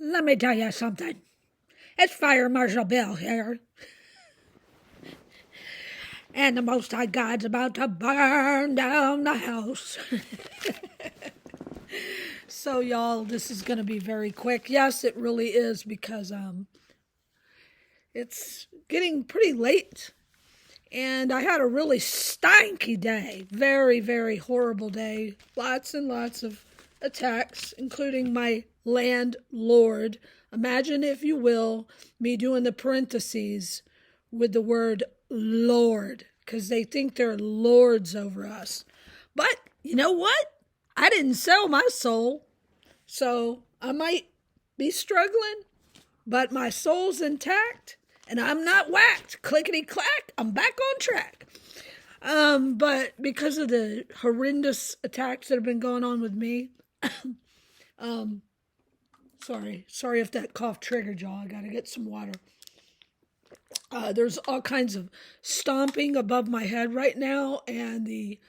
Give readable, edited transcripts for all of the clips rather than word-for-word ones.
Let me tell you something. It's Fire Marshal Bill here. And the Most High God's about to burn down the house. So, y'all, this is going to be very quick. Yes, it really is because it's getting pretty late. And I had a really stanky day. Very, very horrible day. Lots and lots of attacks, including my landlord. Imagine, if you will, me doing the parentheses with the word Lord, because they think they're lords over us. But you know what? I didn't sell my soul, so I might be struggling, but my soul's intact, and I'm not whacked. Clickety clack, I'm back on track. But because of the horrendous attacks that have been going on with me, sorry if that cough triggered y'all. I gotta get some water. There's all kinds of stomping above my head right now, and the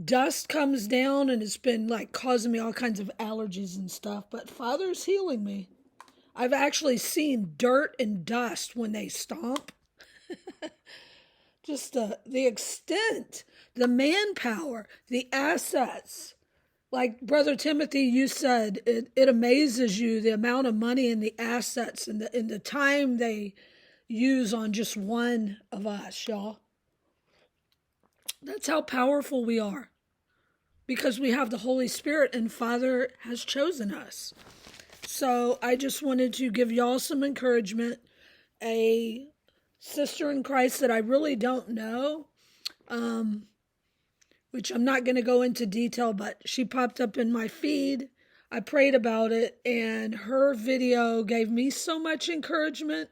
dust comes down, and it's been like causing me all kinds of allergies and stuff. But Father's healing me. I've actually seen dirt and dust when they stomp. Just the extent, the manpower, the assets. Like Brother Timothy, you said, it amazes you the amount of money and the assets and the time they use on just one of us, y'all. That's how powerful we are, because we have the Holy Spirit and Father has chosen us. So I just wanted to give y'all some encouragement. A sister in Christ that I really don't know, which I'm not going to go into detail, but she popped up in my feed. I prayed about it, and her video gave me so much encouragement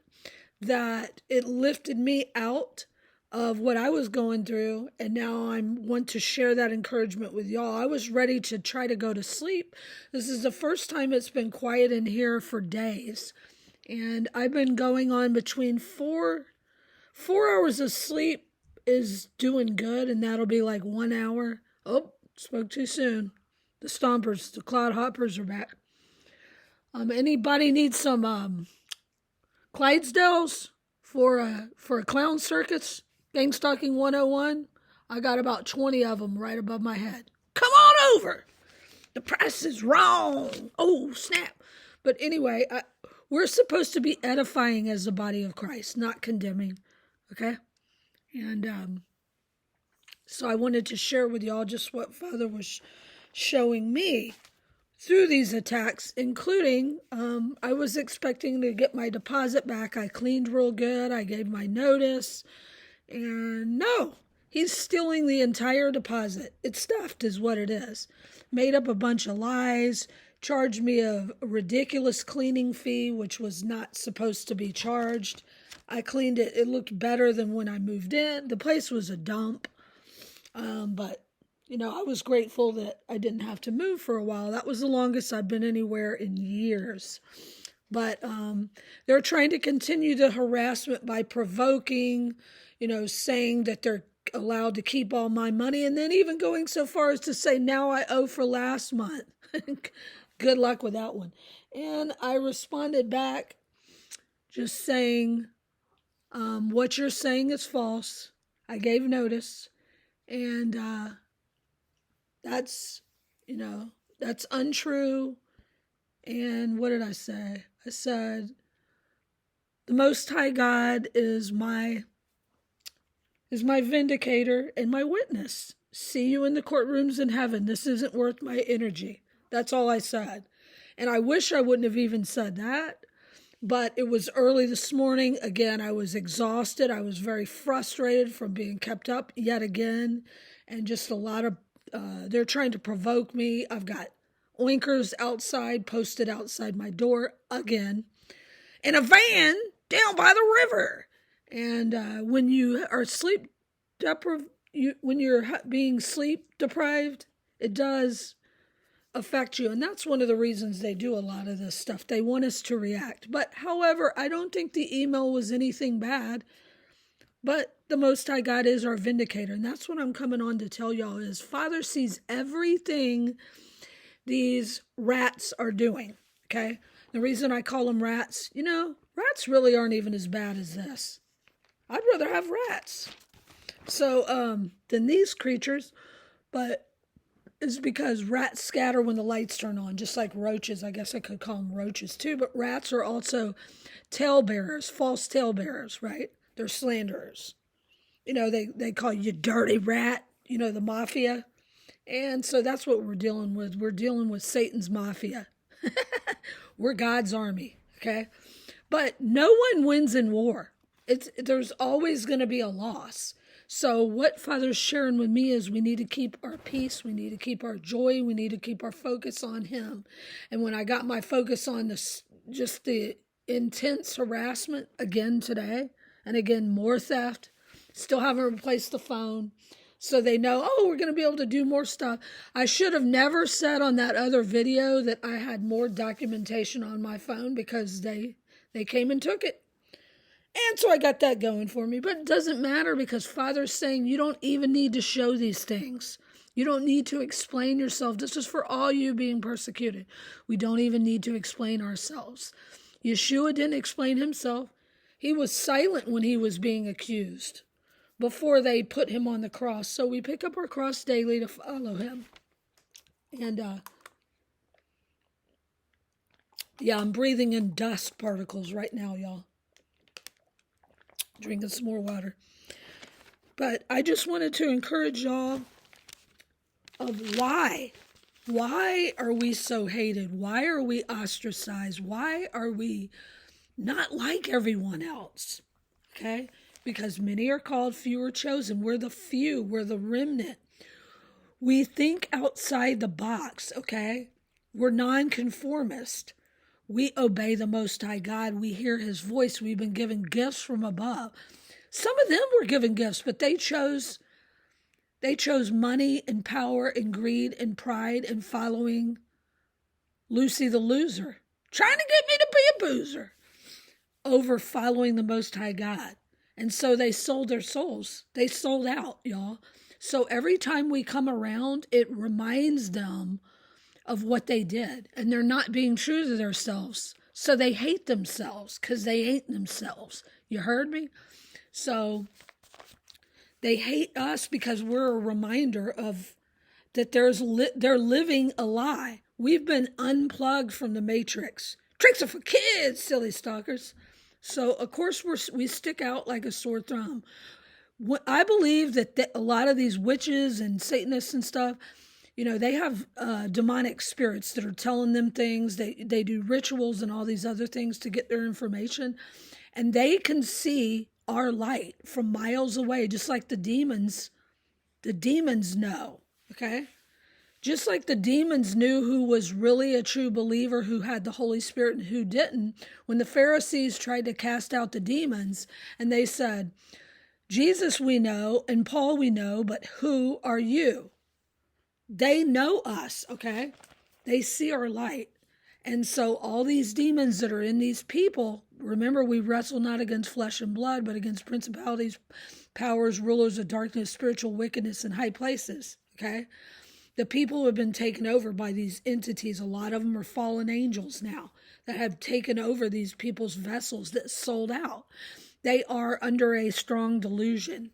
that it lifted me out of what I was going through, and now I want to share that encouragement with y'all. I was ready to try to go to sleep. This is the first time it's been quiet in here for days, and I've been going on between 4 hours of sleep is doing good, and that'll be like 1 hour. Oh, spoke too soon. The stompers, the cloud hoppers are back. Anybody need some Clydesdales for a clown circus? Gang Stalking 101. I got about 20 of them right above my head. Come on over. The price is wrong. Oh, snap. But anyway, we're supposed to be edifying as the body of Christ, not condemning. Okay? And so I wanted to share with y'all just what Father was showing me through these attacks, including I was expecting to get my deposit back. I cleaned real good. I gave my notice. And no, he's stealing the entire deposit. It's stuffed is what it is. Made up a bunch of lies, charged me a ridiculous cleaning fee, which was not supposed to be charged. I cleaned it. It looked better than when I moved in. The place was a dump. But, you know, I was grateful that I didn't have to move for a while. That was the longest I've been anywhere in years. But they're trying to continue the harassment by provoking, you know, saying that they're allowed to keep all my money, and then even going so far as to say, now I owe for last month. Good luck with that one. And I responded back just saying, what you're saying is false. I gave notice. And that's, you know, that's untrue. And what did I say? I said, the Most High God is my vindicator and my witness. See you in the courtrooms in heaven. This isn't worth my energy. That's all I said. And I wish I wouldn't have even said that, but it was early this morning. Again, I was exhausted. I was very frustrated from being kept up yet again. And just a lot of, they're trying to provoke me. I've got oinkers outside, posted outside my door again, in a van down by the river. And when you are when you're being sleep deprived, it does affect you. And that's one of the reasons they do a lot of this stuff. They want us to react. But however, I don't think the email was anything bad. But the Most High God is our vindicator. And that's what I'm coming on to tell y'all is Father sees everything these rats are doing. Okay? The reason I call them rats, rats really aren't even as bad as this. I'd rather have rats. So, than these creatures, but it's because rats scatter when the lights turn on, just like roaches. I guess I could call them roaches too, but rats are also talebearers, false talebearers, right? They're slanderers. They call you dirty rat, the mafia. And so that's what we're dealing with. We're dealing with Satan's mafia. We're God's army, okay? But no one wins in war. There's always going to be a loss. So what Father's sharing with me is we need to keep our peace. We need to keep our joy. We need to keep our focus on him. And when I got my focus on just the intense harassment again today, and again, more theft, still haven't replaced the phone. So they know, we're going to be able to do more stuff. I should have never said on that other video that I had more documentation on my phone because they came and took it. And so I got that going for me. But it doesn't matter because Father's saying you don't even need to show these things. You don't need to explain yourself. This is for all you being persecuted. We don't even need to explain ourselves. Yeshua didn't explain himself. He was silent when he was being accused before they put him on the cross. So we pick up our cross daily to follow him. And, I'm breathing in dust particles right now, y'all. Drinking some more water. But I just wanted to encourage y'all of why. Why are we so hated? Why are we ostracized? Why are we not like everyone else? Okay? Because many are called, few are chosen. We're the few. We're the remnant. We think outside the box, okay? We're nonconformist. We obey the Most High God. We hear his voice. We've been given gifts from above. Some of them were given gifts, but they chose money and power and greed and pride and following Lucy the loser, trying to get me to be a boozer, over following the Most High God. And so they sold their souls. They sold out, y'all. So every time we come around, it reminds them of what they did. And they're not being true to themselves. So they hate themselves because they ain't themselves. You heard me? So they hate us because we're a reminder of that they're living a lie. We've been unplugged from the matrix. Tricks are for kids, silly stalkers. So, of course, we stick out like a sore thumb. I believe that a lot of these witches and Satanists and stuff, they have demonic spirits that are telling them things. They do rituals and all these other things to get their information. And they can see our light from miles away, just like the demons. The demons know, okay? Just like the demons knew who was really a true believer, who had the Holy Spirit and who didn't, when the Pharisees tried to cast out the demons and they said, Jesus we know and Paul we know, but who are you? They know us, okay? They see our light. And so all these demons that are in these people, remember we wrestle not against flesh and blood, but against principalities, powers, rulers of darkness, spiritual wickedness in high places, okay? The people who have been taken over by these entities, a lot of them are fallen angels now that have taken over these people's vessels that sold out. They are under a strong delusion.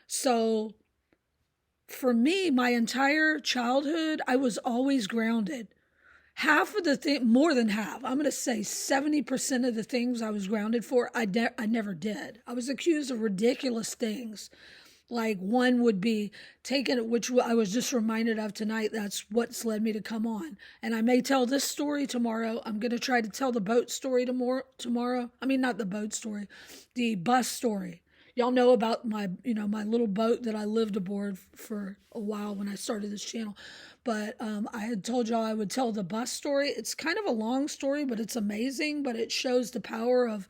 So for me, my entire childhood, I was always grounded. Half of the more than half, I'm going to say 70% of the things I was grounded for, I never did. I was accused of ridiculous things. Like one would be taken, which I was just reminded of tonight. That's what's led me to come on. And I may tell this story tomorrow. I'm going to try to tell the boat story tomorrow. I mean, not the boat story, the bus story. Y'all know about my little boat that I lived aboard for a while when I started this channel. But I had told y'all I would tell the bus story. It's kind of a long story, but it's amazing. But it shows the power of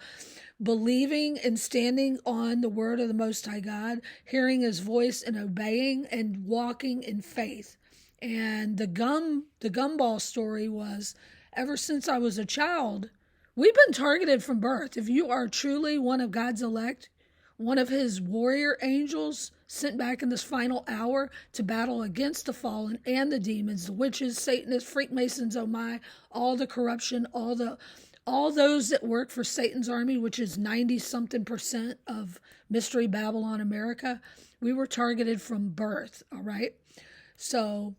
believing and standing on the word of the Most High God, hearing his voice and obeying and walking in faith. And the gumball story was, ever since I was a child, we've been targeted from birth. If you are truly one of God's elect, one of his warrior angels sent back in this final hour to battle against the fallen and the demons, the witches, Satanists, Freemasons, oh my, all the corruption, all those that work for Satan's army, which is 90-something% of Mystery Babylon America. We were targeted from birth, all right? So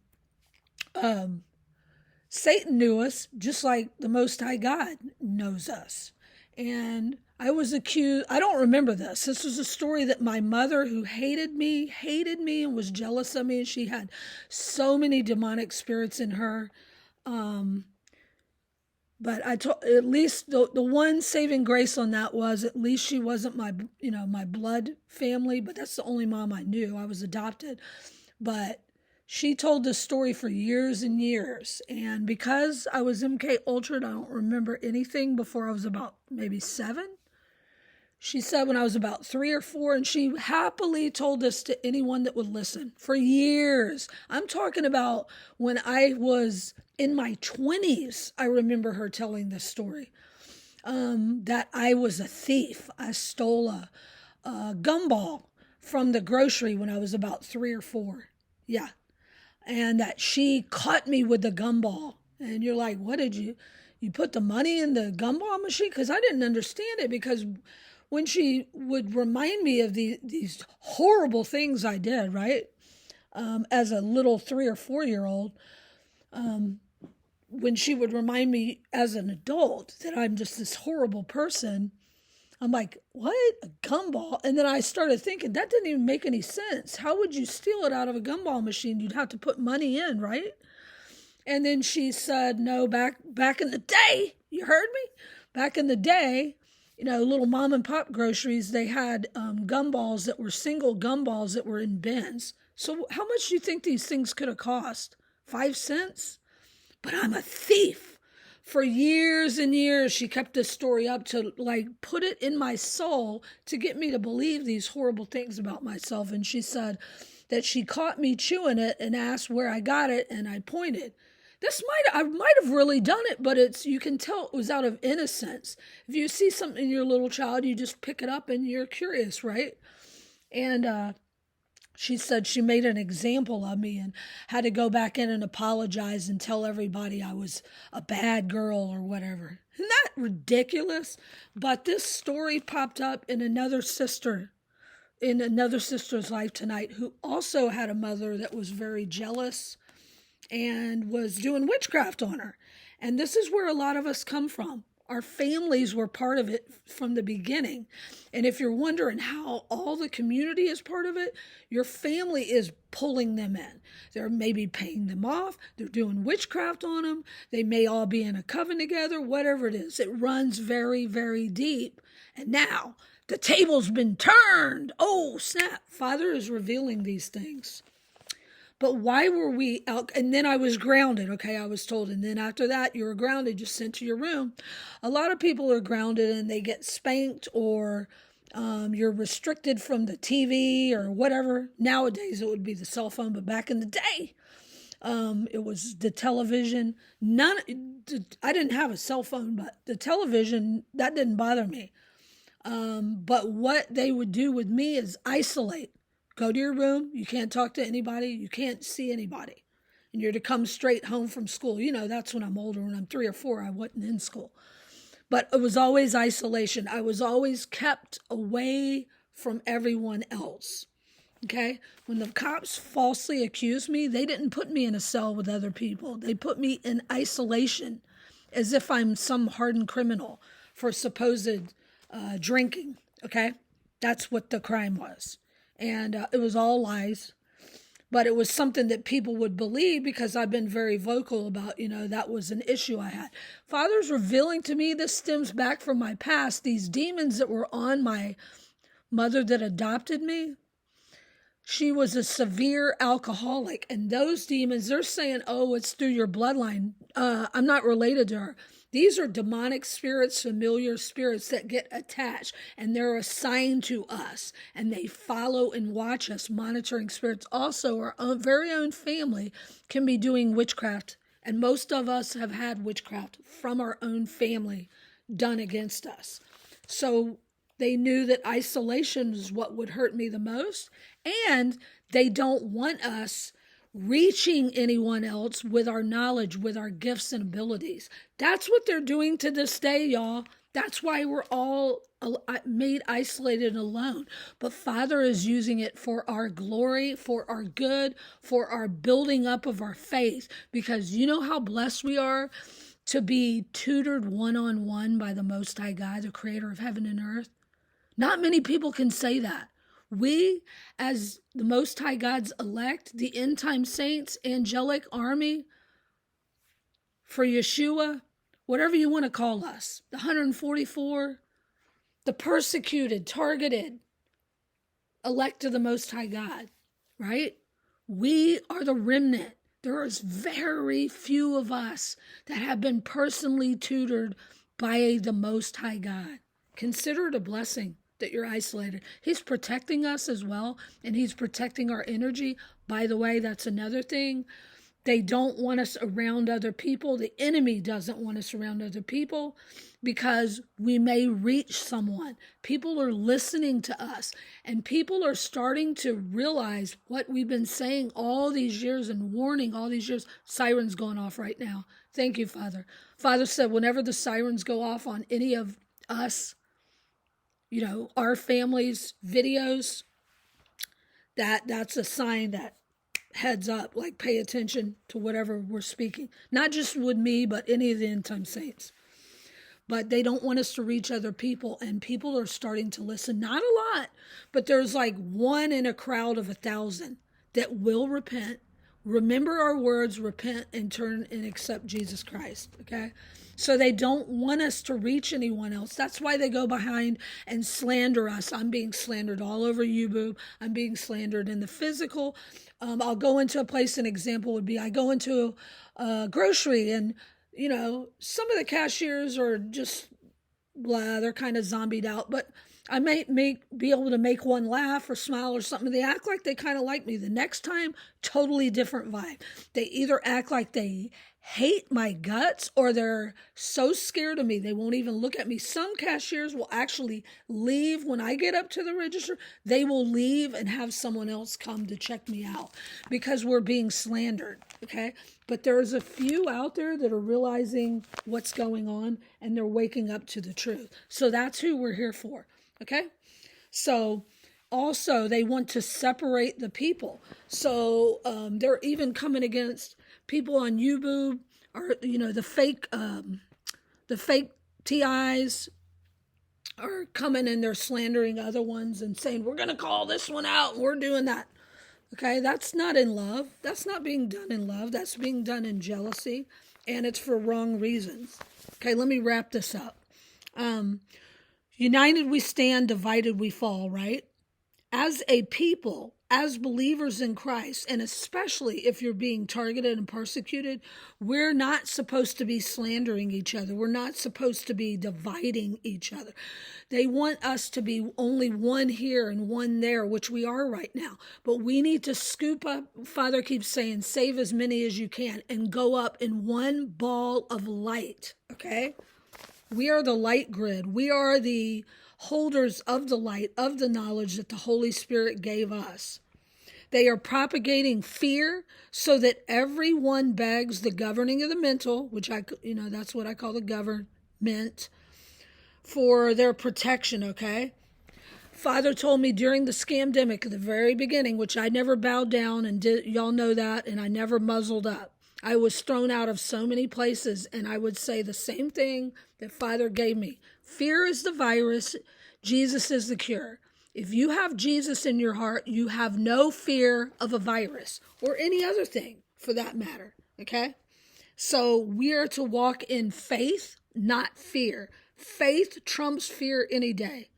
Satan knew us just like the Most High God knows us. And I was accused, I don't remember this. This was a story that my mother, who hated me and was jealous of me, and she had so many demonic spirits in her. But I told, at least the one saving grace on that was at least she wasn't my blood family, but that's the only mom I knew. I was adopted. But she told this story for years and years. And because I was MK Ultra, I don't remember anything before I was about maybe 7. She said when I was about 3 or 4, and she happily told this to anyone that would listen for years. I'm talking about when I was in my 20s. I remember her telling this story, that I was a thief. I stole a gumball from the grocery when I was about 3 or 4. Yeah. And that she caught me with the gumball. And you're like, what did you put the money in the gumball machine? Because I didn't understand it, because when she would remind me of these horrible things I did, right? As a little 3 or 4-year-old, when she would remind me as an adult that I'm just this horrible person, I'm like, what? A gumball? And then I started thinking, that didn't even make any sense. How would you steal it out of a gumball machine? You'd have to put money in, right? And then she said, no, back in the day, you heard me? Back in the day, little mom and pop groceries, they had gumballs that were single gumballs that were in bins. So how much do you think these things could have cost? 5 cents? But I'm a thief. For years and years, she kept this story up to put it in my soul to get me to believe these horrible things about myself. And she said that she caught me chewing it and asked where I got it, and I pointed. I might have really done it, but you can tell it was out of innocence. If you see something in your little child, you just pick it up and you're curious, right? And she said she made an example of me and had to go back in and apologize and tell everybody I was a bad girl or whatever. Isn't that ridiculous? But this story popped up in another sister's life tonight, who also had a mother that was very jealous and was doing witchcraft on her. And this is where a lot of us come from. Our families were part of it from the beginning. And if you're wondering how all the community is part of it, your family is pulling them in. They're maybe paying them off. They're doing witchcraft on them. They may all be in a coven together, whatever it is. It runs very, very deep. And now the table's been turned. Oh, snap. Father is revealing these things. But why were we out? And then I was grounded, okay, I was told. And then after that, you were grounded, just sent to your room. A lot of people are grounded and they get spanked, or you're restricted from the TV or whatever. Nowadays, it would be the cell phone. But back in the day, it was the television. I didn't have a cell phone, but the television, that didn't bother me. But what they would do with me is isolate. Go to your room. You can't talk to anybody. You can't see anybody. And you're to come straight home from school. That's when I'm older. When I'm 3 or 4, I wasn't in school. But it was always isolation. I was always kept away from everyone else. Okay? When the cops falsely accused me, they didn't put me in a cell with other people. They put me in isolation as if I'm some hardened criminal for supposed drinking. Okay? That's what the crime was. And it was all lies, but it was something that people would believe because I've been very vocal about, that was an issue I had. Father's revealing to me, this stems back from my past, these demons that were on my mother that adopted me. She was a severe alcoholic, and those demons, they're saying, oh, it's through your bloodline. I'm not related to her. These are demonic spirits, familiar spirits that get attached, and they're assigned to us, and they follow and watch us. Monitoring spirits, also our own, very own family, can be doing witchcraft, and most of us have had witchcraft from our own family done against us. So They knew that isolation is what would hurt me the most. And they don't want us reaching anyone else with our knowledge, with our gifts and abilities. That's what they're doing to this day, y'all. That's why we're all made isolated and alone. But Father is using it for our glory, for our good, for our building up of our faith. Because you know how blessed we are to be tutored one-on-one by the Most High God, the creator of heaven and earth. Not many people can say that. We, as the Most High God's elect, the end-time saints, angelic army for Yeshua, whatever you want to call us, the 144, the persecuted, targeted, elect of the Most High God, right? We are the remnant. There is very few of us that have been personally tutored by the Most High God. Consider it a blessing that you're isolated. He's protecting us as well, and he's protecting our energy. By the way, that's another thing. They don't want us around other people. The enemy doesn't want us around other people because we may reach someone. People are listening to us, and people are starting to realize what we've been saying all these years and warning all these years. Sirens going off right now. Thank you, Father. Father said whenever the sirens go off on any of us, you know, our family's videos, that's a sign that heads up, like pay attention to whatever we're speaking. Not just with me, but any of the end time saints. But they don't want us to reach other people, and people are starting to listen. Not a lot, but there's like one in a crowd of 1,000 that will repent, remember our words, repent, and turn and accept Jesus Christ, okay? So they don't want us to reach anyone else. That's why they go behind and slander us. I'm being slandered all over YouTube. I'm being slandered in the physical. I'll go into a place, an example would be I go into a grocery and, you know, some of the cashiers are just blah, they're kind of zombied out, but I might be able to make one laugh or smile or something. They act like they kind of like me. The next time, totally different vibe. They either act like they hate my guts or they're so scared of me they won't even look at me. Some cashiers will actually leave when I get up to the register. They will leave and have someone else come to check me out because we're being slandered, okay? But there's a few out there that are realizing what's going on and they're waking up to the truth. So that's who we're here for, okay? So also they want to separate the people. So they're even coming against people on YouTube, or you know, the fake TIs are coming and they're slandering other ones and saying we're going to call this one out and we're doing that. Okay, that's not in love. That's not being done in love. That's being done in jealousy, and it's for wrong reasons. Okay, let me wrap this up. United we stand, divided we fall, right? As a people, as believers in Christ, and especially if you're being targeted and persecuted, we're not supposed to be slandering each other. We're not supposed to be dividing each other. They want us to be only one here and one there, which we are right now. But we need to scoop up, Father keeps saying, save as many as you can and go up in one ball of light, okay? We are the light grid. We are the holders of the light, of the knowledge that the Holy Spirit gave us. They are propagating fear so that everyone begs the governing of the mental, which that's what I call the government, for their protection, okay? Father told me during the scamdemic at the very beginning, which I never bowed down and y'all know that, and I never muzzled up. I was thrown out of so many places, and I would say the same thing that Father gave me. Fear is the virus. Jesus is the cure. If you have Jesus in your heart, you have no fear of a virus or any other thing for that matter, okay? So we are to walk in faith, not fear. Faith trumps fear any day.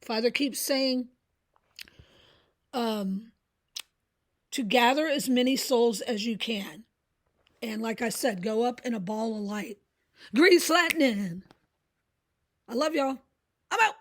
Father keeps saying to gather as many souls as you can. And like I said, go up in a ball of light. Grease lightning. I love y'all. I'm out.